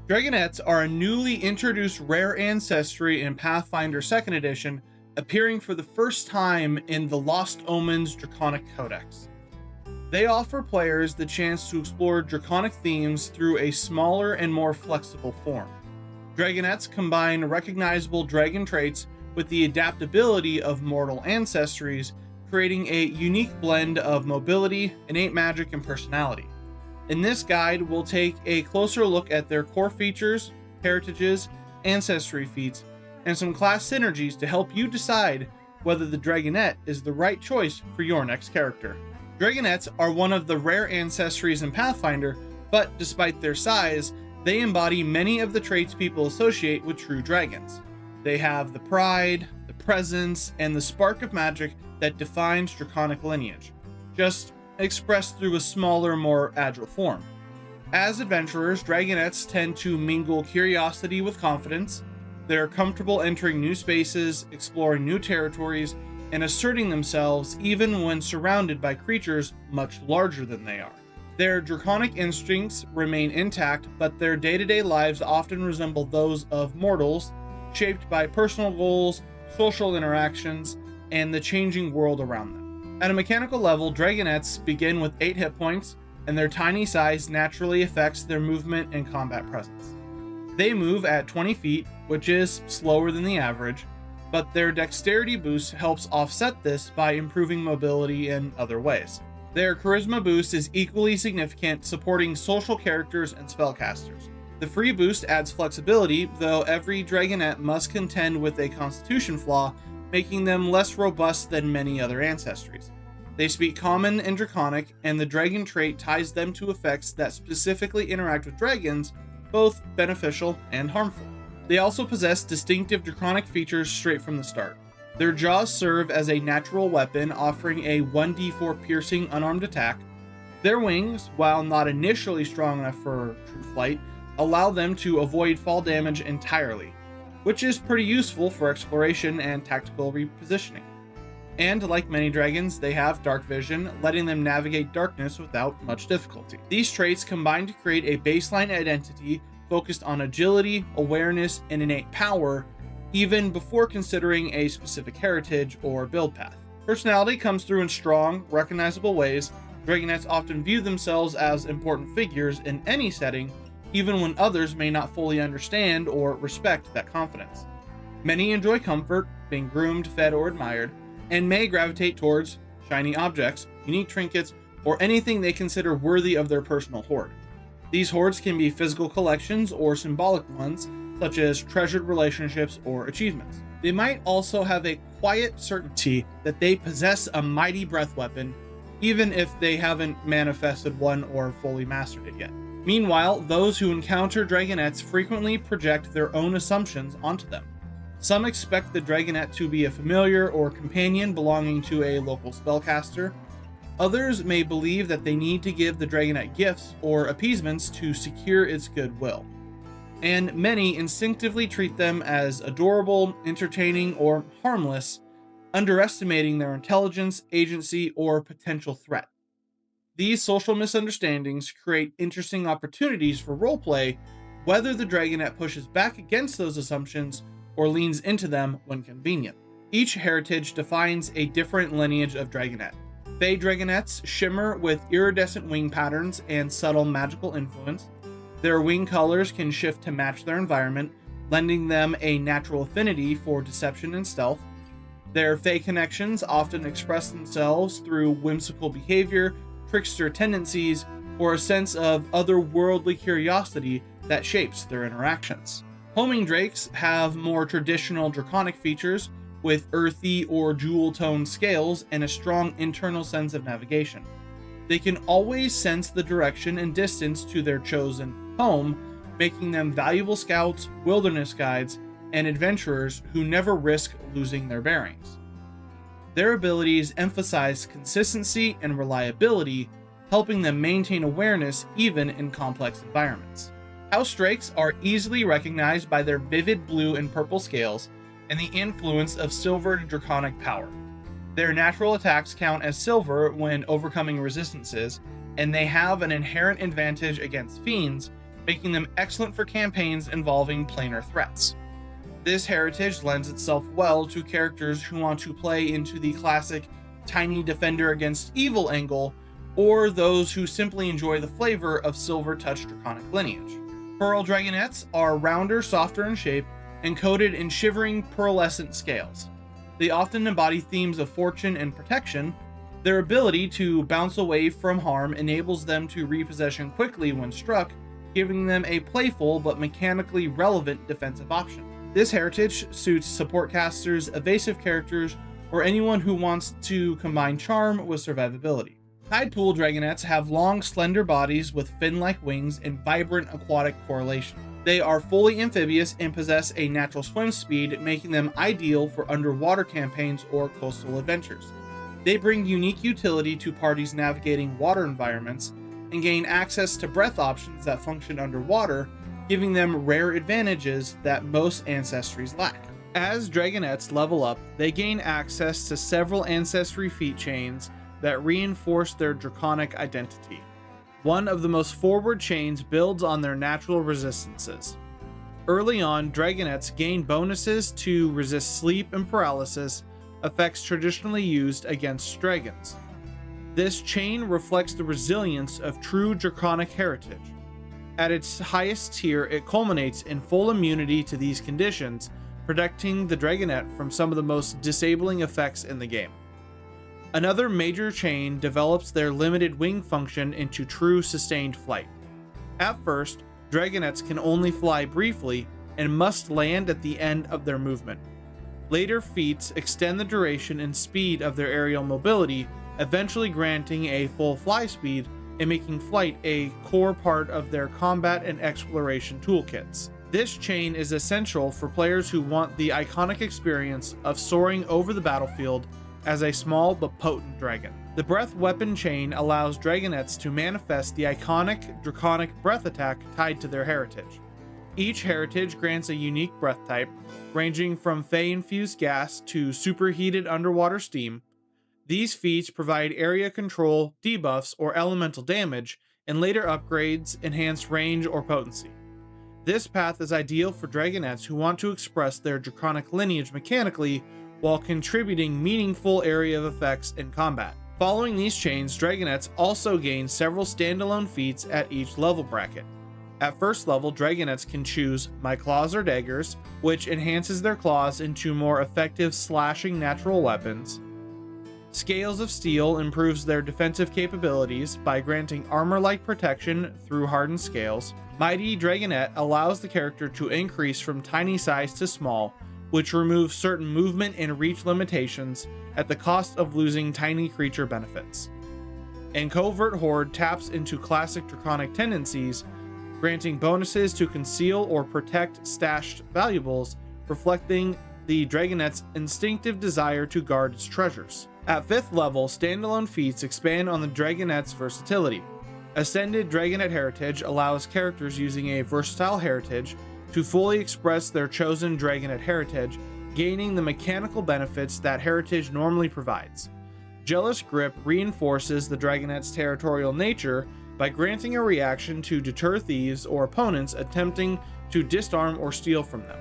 Dragonets are a newly introduced rare ancestry in Pathfinder 2nd Edition, appearing for the first time in the Lost Omens Draconic Codex. They offer players the chance to explore draconic themes through a smaller and more flexible form. Dragonets combine recognizable dragon traits with the adaptability of mortal ancestries, creating a unique blend of mobility, innate magic, and personality. In this guide, we'll take a closer look at their core features, heritages, ancestry feats, and some class synergies to help you decide whether the Dragonet is the right choice for your next character. Dragonets are one of the rare ancestries in Pathfinder, but despite their size, they embody many of the traits people associate with true dragons. They have the pride, the presence, and the spark of magic that defines draconic lineage, just expressed through a smaller, more agile form. As adventurers, Dragonets tend to mingle curiosity with confidence. They're comfortable entering new spaces, exploring new territories, and asserting themselves even when surrounded by creatures much larger than they are. Their draconic instincts remain intact, but their day-to-day lives often resemble those of mortals, shaped by personal goals, social interactions, and the changing world around them. At a mechanical level, Dragonets begin with 8 hit points, and their tiny size naturally affects their movement and combat presence. They move at 20 feet, which is slower than the average, but their dexterity boost helps offset this by improving mobility in other ways. Their charisma boost is equally significant, supporting social characters and spellcasters. The free boost adds flexibility, though every Dragonet must contend with a constitution flaw, making them less robust than many other ancestries. They speak Common and Draconic, and the dragon trait ties them to effects that specifically interact with dragons, both beneficial and harmful. They also possess distinctive draconic features straight from the start. Their jaws serve as a natural weapon, offering a 1d4 piercing unarmed attack. Their wings, while not initially strong enough for true flight, allow them to avoid fall damage entirely, which is pretty useful for exploration and tactical repositioning. And like many dragons, they have dark vision, letting them navigate darkness without much difficulty. These traits combine to create a baseline identity focused on agility, awareness, and innate power, even before considering a specific heritage or build path. Personality comes through in strong, recognizable ways. Dragonets often view themselves as important figures in any setting, even when others may not fully understand or respect that confidence. Many enjoy comfort, being groomed, fed, or admired, and may gravitate towards shiny objects, unique trinkets, or anything they consider worthy of their personal hoard. These hoards can be physical collections or symbolic ones, such as treasured relationships or achievements. They might also have a quiet certainty that they possess a mighty breath weapon, even if they haven't manifested one or fully mastered it yet. Meanwhile, those who encounter Dragonets frequently project their own assumptions onto them. Some expect the Dragonet to be a familiar or companion belonging to a local spellcaster. Others may believe that they need to give the Dragonet gifts or appeasements to secure its goodwill. And many instinctively treat them as adorable, entertaining, or harmless, underestimating their intelligence, agency, or potential threat. These social misunderstandings create interesting opportunities for roleplay, whether the Dragonet pushes back against those assumptions or leans into them when convenient. Each heritage defines a different lineage of Dragonet. Fey Dragonets shimmer with iridescent wing patterns and subtle magical influence. Their wing colors can shift to match their environment, lending them a natural affinity for deception and stealth. Their Fey connections often express themselves through whimsical behavior, trickster tendencies, or a sense of otherworldly curiosity that shapes their interactions. Homing drakes have more traditional draconic features with earthy or jewel-toned scales and a strong internal sense of navigation. They can always sense the direction and distance to their chosen home, making them valuable scouts, wilderness guides, and adventurers who never risk losing their bearings. Their abilities emphasize consistency and reliability, helping them maintain awareness even in complex environments. House drakes are easily recognized by their vivid blue and purple scales and the influence of silver draconic power. Their natural attacks count as silver when overcoming resistances, and they have an inherent advantage against fiends, making them excellent for campaigns involving planar threats. This heritage lends itself well to characters who want to play into the classic tiny defender against evil angle, or those who simply enjoy the flavor of silver touch draconic lineage. Pearl Dragonets are rounder, softer in shape, and coated in shivering pearlescent scales. They often embody themes of fortune and protection. Their ability to bounce away from harm enables them to repossession quickly when struck, giving them a playful but mechanically relevant defensive option. This heritage suits support casters, evasive characters, or anyone who wants to combine charm with survivability. Tidepool Dragonets have long, slender bodies with fin-like wings and vibrant aquatic correlation. They are fully amphibious and possess a natural swim speed, making them ideal for underwater campaigns or coastal adventures. They bring unique utility to parties navigating water environments and gain access to breath options that function underwater, giving them rare advantages that most ancestries lack. As Dragonets level up, they gain access to several ancestry feat chains that reinforce their draconic identity. One of the most forward chains builds on their natural resistances. Early on, Dragonets gain bonuses to resist sleep and paralysis, effects traditionally used against dragons. This chain reflects the resilience of true draconic heritage. At its highest tier, it culminates in full immunity to these conditions, protecting the Dragonet from some of the most disabling effects in the game. Another major chain develops their limited wing function into true sustained flight. At first, Dragonets can only fly briefly and must land at the end of their movement. Later feats extend the duration and speed of their aerial mobility, eventually granting a full fly speed and making flight a core part of their combat and exploration toolkits. This chain is essential for players who want the iconic experience of soaring over the battlefield as a small but potent dragon. The breath weapon chain allows Dragonets to manifest the iconic draconic breath attack tied to their heritage. Each heritage grants a unique breath type, ranging from Fey-infused gas to superheated underwater steam. These feats provide area control, debuffs, or elemental damage, and later upgrades enhance range or potency. This path is ideal for Dragonets who want to express their draconic lineage mechanically while contributing meaningful area of effects in combat. Following these chains, Dragonets also gain several standalone feats at each level bracket. At first level, Dragonets can choose My Claws or Daggers, which enhances their claws into more effective slashing natural weapons. Scales of Steel improves their defensive capabilities by granting armor-like protection through hardened scales. Mighty Dragonet allows the character to increase from tiny size to small, which removes certain movement and reach limitations at the cost of losing tiny creature benefits. And Covert Horde taps into classic draconic tendencies, granting bonuses to conceal or protect stashed valuables, reflecting the Dragonet's instinctive desire to guard its treasures. At 5th level, standalone feats expand on the Dragonet's versatility. Ascended Dragonet Heritage allows characters using a versatile heritage to fully express their chosen Dragonet heritage, gaining the mechanical benefits that heritage normally provides. Jealous Grip reinforces the Dragonet's territorial nature by granting a reaction to deter thieves or opponents attempting to disarm or steal from them.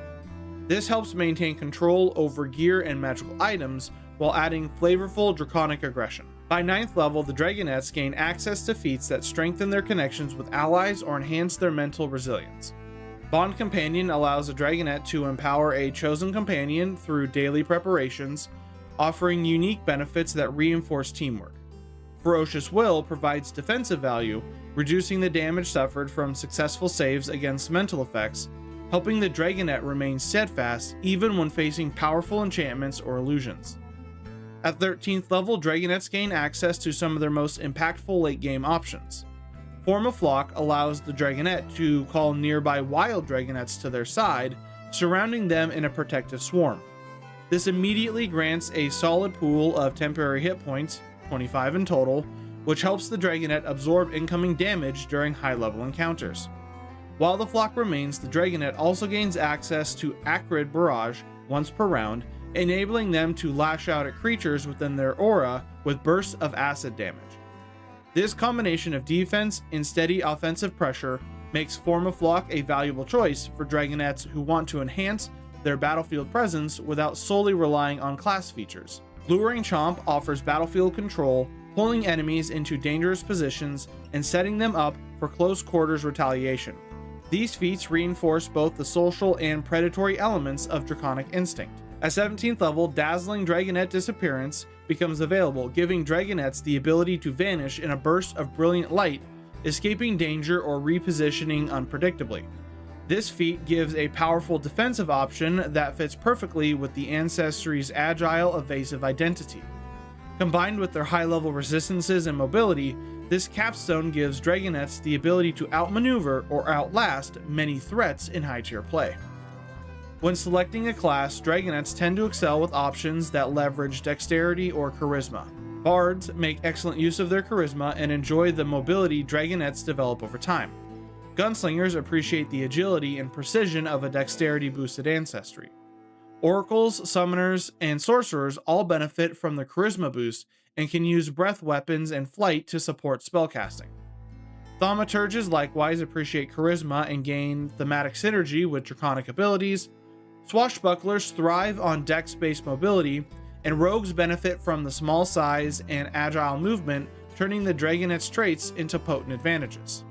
This helps maintain control over gear and magical items while adding flavorful draconic aggression. By 9th level, the Dragonets gain access to feats that strengthen their connections with allies or enhance their mental resilience. Bond Companion allows a Dragonet to empower a chosen companion through daily preparations, offering unique benefits that reinforce teamwork. Ferocious Will provides defensive value, reducing the damage suffered from successful saves against mental effects, helping the Dragonet remain steadfast even when facing powerful enchantments or illusions. At 13th level, Dragonets gain access to some of their most impactful late-game options. Form a Flock allows the Dragonet to call nearby wild Dragonets to their side, surrounding them in a protective swarm. This immediately grants a solid pool of temporary hit points, 25 in total, which helps the Dragonet absorb incoming damage during high-level encounters. While the flock remains, the Dragonet also gains access to Acrid Barrage once per round, enabling them to lash out at creatures within their aura with bursts of acid damage. This combination of defense and steady offensive pressure makes Form of Flock a valuable choice for Dragonets who want to enhance their battlefield presence without solely relying on class features. Luring Chomp offers battlefield control, pulling enemies into dangerous positions and setting them up for close quarters retaliation. These feats reinforce both the social and predatory elements of Draconic Instinct. At 17th level, Dazzling Dragonet Disappearance becomes available, giving Dragonets the ability to vanish in a burst of brilliant light, escaping danger or repositioning unpredictably. This feat gives a powerful defensive option that fits perfectly with the Ancestry's agile, evasive identity. Combined with their high-level resistances and mobility, this capstone gives Dragonets the ability to outmaneuver or outlast many threats in high-tier play. When selecting a class, Dragonets tend to excel with options that leverage dexterity or charisma. Bards make excellent use of their charisma and enjoy the mobility Dragonets develop over time. Gunslingers appreciate the agility and precision of a dexterity-boosted ancestry. Oracles, summoners, and sorcerers all benefit from the charisma boost and can use breath weapons and flight to support spellcasting. Thaumaturges likewise appreciate charisma and gain thematic synergy with draconic abilities. Swashbucklers thrive on dex-based mobility, and rogues benefit from the small size and agile movement, turning the Dragonet's traits into potent advantages.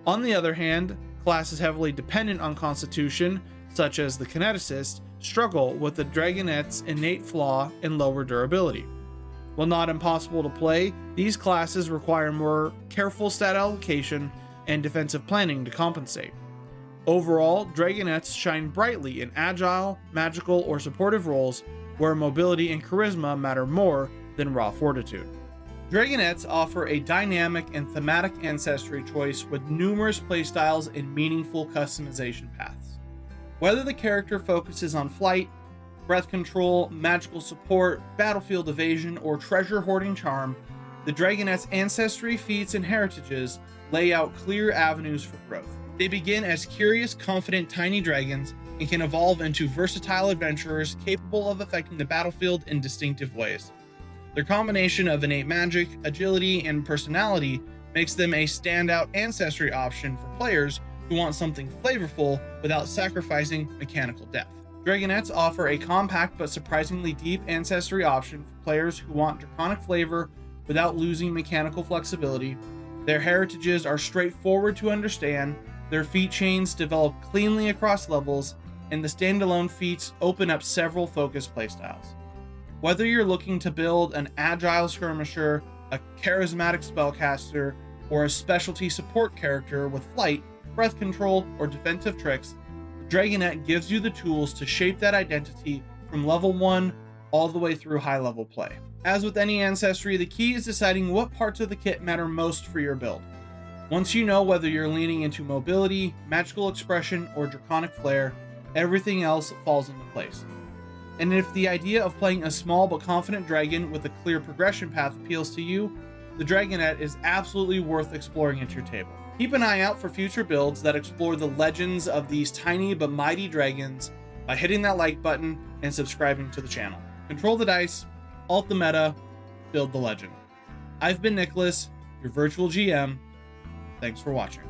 On the other hand, classes heavily dependent on constitution, such as the Kineticist, struggle with the Dragonet's innate flaw in lower durability. While not impossible to play, these classes require more careful stat allocation and defensive planning to compensate. Overall, Dragonets shine brightly in agile, magical, or supportive roles where mobility and charisma matter more than raw fortitude. Dragonets offer a dynamic and thematic ancestry choice with numerous playstyles and meaningful customization paths. Whether the character focuses on flight, breath control, magical support, battlefield evasion, or treasure hoarding charm, the Dragonet's ancestry feats and heritages lay out clear avenues for growth. They begin as curious, confident, tiny dragons and can evolve into versatile adventurers capable of affecting the battlefield in distinctive ways. Their combination of innate magic, agility, and personality makes them a standout ancestry option for players who want something flavorful without sacrificing mechanical depth. Dragonets offer a compact but surprisingly deep ancestry option for players who want draconic flavor without losing mechanical flexibility. Their heritages are straightforward to understand, their feat chains develop cleanly across levels, and the standalone feats open up several focused playstyles. Whether you're looking to build an agile skirmisher, a charismatic spellcaster, or a specialty support character with flight, breath control, or defensive tricks, Dragonet gives you the tools to shape that identity from level 1 all the way through high-level play. As with any ancestry, the key is deciding what parts of the kit matter most for your build. Once you know whether you're leaning into mobility, magical expression, or draconic flair, everything else falls into place. And if the idea of playing a small but confident dragon with a clear progression path appeals to you, the Dragonet is absolutely worth exploring at your table. Keep an eye out for future builds that explore the legends of these tiny but mighty dragons by hitting that like button and subscribing to the channel. Control the dice, alt the meta, build the legend. I've been Nicholas, your virtual GM. Thanks for watching.